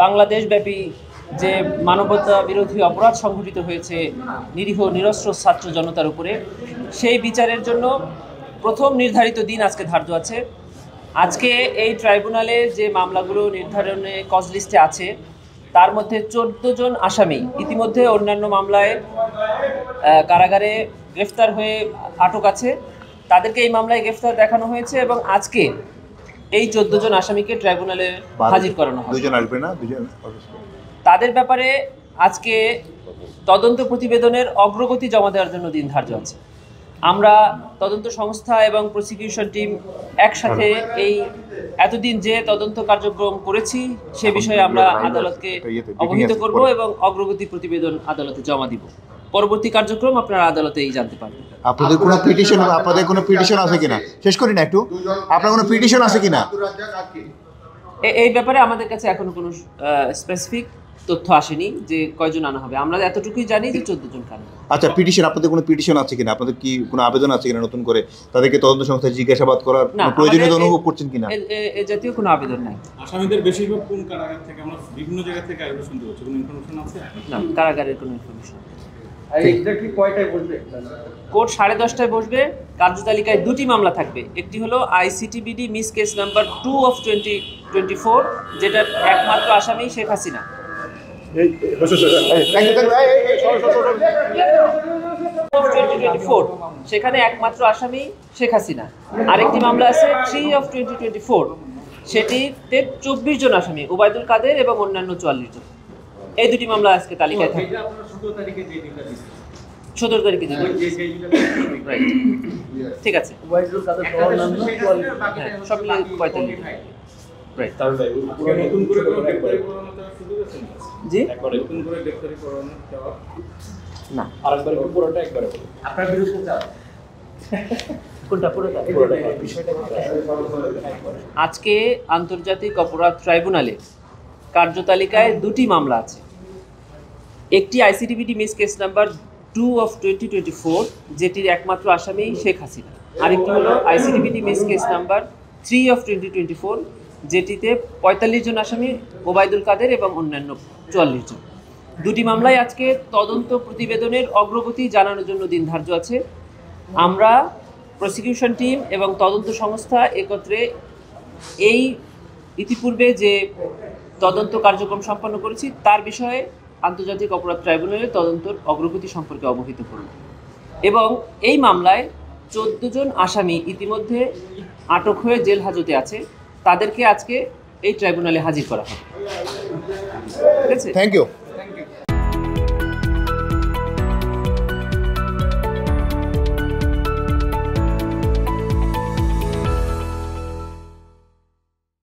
বাংলাদেশব্যাপী যে মানবতা বিরোধী অপরাধ সংঘটিত হয়েছে নিরীহ নিরস্ত্র ছাত্র জনতার উপরে, সেই বিচারের জন্য প্রথম নির্ধারিত দিন আজকে ধার্য আছে। আজকে এই ট্রাইব্যুনালে যে মামলাগুলো নির্ধারণে কজ লিস্টে আছে তার মধ্যে 14 জন আসামি ইতিমধ্যে অন্যান্য মামলায় কারাগারে গ্রেফতার হয়ে আটক আছে। তাদেরকে এই মামলায় গ্রেফতার দেখানো হয়েছে এবং আজকে এই 14 জন আসামিকে ট্রাইব্যুনালে হাজির করানো হবে। তাদের ব্যাপারে আজকে তদন্ত প্রতিবেদনের অগ্রগতি জমা দেওয়ার জন্য দিন ধার্য আছে। আমরা তদন্ত সংস্থা এবং প্রসিকিউশন টিম একসাথে এই এতদিন যে তদন্ত কার্যক্রম করেছি সে বিষয়ে আমরা আদালতকে অবহিত করব এবং অগ্রগতি প্রতিবেদন আদালতে জমা দিব। পরবর্তী কার্যক্রম আপনারা আদালতেই জানতে পারবেন। আপনাদের কোনো পিটিশন আছে কিনা, শেষ করি না একটু, আপনার কোনো পিটিশন আছে কিনা এই ব্যাপারে আমাদের কাছে এখনো কোনো স্পেসিফিক তথ্য আসেনি যে কয়জন আনা হবে। আমরা এতটুকুই জানি যে 14 জন কারণ। আচ্ছা, পিটিশন, আপনাদের কোনো পিটিশন আছে কিনা, আপনাদের কি কোনো আবেদন আছে কিনা নতুন করে তাদেরকে তদন্ত সংস্থায় জিজ্ঞাসাবাদ করার প্রয়োজনীয়তা অনুভব করছেন কিনা? এই জাতীয় কোনো আবেদন নাই। আসামিদের বেশিরভাগ কোন কারাগার থেকে, আমরা বিভিন্ন জায়গা থেকে আবেদন শুনতে পাচ্ছি, কোনো ইনফরমেশন আছে? না, কারাগারের কোনো ইনফরমেশন। এক্স্যাক্টলি কয়টায় বসবে কোর্ট? 10:30টায় বসবে। কার্যতালিকায় দুটি মামলা থাকবে। একটি হলো আইসিটিবিডি মিস কেস নাম্বার 2 অফ 2024, যেটার একমাত্র আসামি শেখ হাসিনা। সেখানে একমাত্র আসামি শেখ হাসিনা। আরেকটি মামলা আছে 3 অফ 2024, সেটিতে 24 জন আসামি, ওবায়দুল কাদের এবং অন্যান্য 44 জন। এই দুটি মামলা আজকে তালিকায় থাকবে। 17 তারিখে দিন, ঠিক আছে। সব মিলে 45। রাইট। জি না, আরেকবার পুরোটা একবারে বলুন। আপনার বিরুদ্ধে কোনটা? পুরোটা। আজকে আন্তর্জাতিক অপরাধ ট্রাইব্যুনালে কার্যতালিকায় দুটি মামলা আছে। একটি আইসিটিবিডি মিস কেস নাম্বার 2 অফ 2024, যেটির একমাত্র আসামি শেখ হাসিনা। আরেকটি হলো আইসিটিবিডি মিস কেস নাম্বার 3 অফ 2024, যেটিতে 45 জন আসামি, ওবায়দুল কাদের এবং অন্যান্য 44 জন। দুটি মামলায় আজকে তদন্ত প্রতিবেদনের অগ্রগতি জানানোর জন্য দিন ধার্য আছে। আমরা প্রসিকিউশন টিম এবং তদন্ত সংস্থা একত্রে এই ইতিপূর্বে যে তদন্ত কার্যক্রম সম্পন্ন করেছি তার বিষয়ে আন্তর্জাতিক অপরাধ ট্রাইব্যুনালে তদন্তর অগ্রগতি সম্পর্কে অবহিত করব এবং এই মামলায় 14 জন আসামি ইতিমধ্যে আটক হয়ে জেল হাজতে আছে, তাদেরকে আজকে এই ট্রাইব্যুনালে হাজির করা হবে। ঠিক আছে, থ্যাংক ইউ।